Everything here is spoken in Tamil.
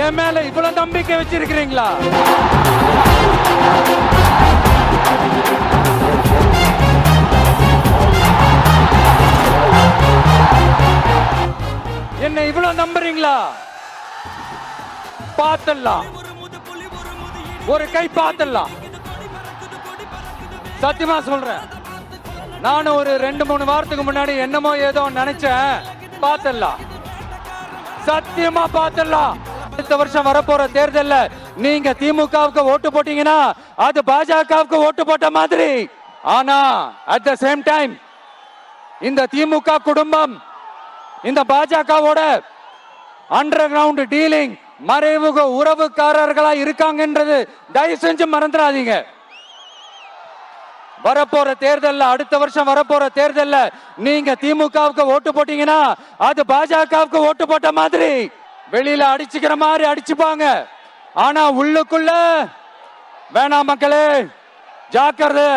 என் மேல இவ்வளவு நம்பிக்கை வச்சிருக்கிறீங்களா? என்ன இவ்வளவு நம்புறீங்களா? பார்த்தலாம், ஒரு கை பார்த்தலாம். சத்தியமா சொல்றேன், நானும் ஒரு 2-3 வாரத்துக்கு முன்னாடி என்னமோ ஏதோ நினைச்சேன். பார்த்தலாம், சத்தியமா பார்த்தலாம். அடுத்த வருஷம் வரப்போற தேர்தல்ல நீங்க திமுகவுக்கு ஓட்டு போட்டீங்கன்னா அது பாஜகவுக்கு ஓட்டு போட்ட மாதிரி. ஆனா அட் த சேம் டைம் இந்த திமுக குடும்பம் இந்த பாஜகவோட அண்டர் கிரவுண்ட் டீலிங், மறைமுக உறவுக்காரர்களா இருக்காங்கன்றது தயவு செஞ்சு மறந்துடாதீங்க. வரப்போற தேர்தல்ல, அடுத்த வருஷம் வரப்போற தேர்தல்ல நீங்க திமுகவுக்கு ஓட்டு போட்டீங்கன்னா அது பாஜகவுக்கு ஓட்டு போட்ட மாதிரி. வெளியில அடிச்சுக்கிற மாதிரி அடிச்சுப்பாங்க, ஆனா உள்ளுக்குள்ள வேணாம் மக்களே, ஜாக்கிரதை.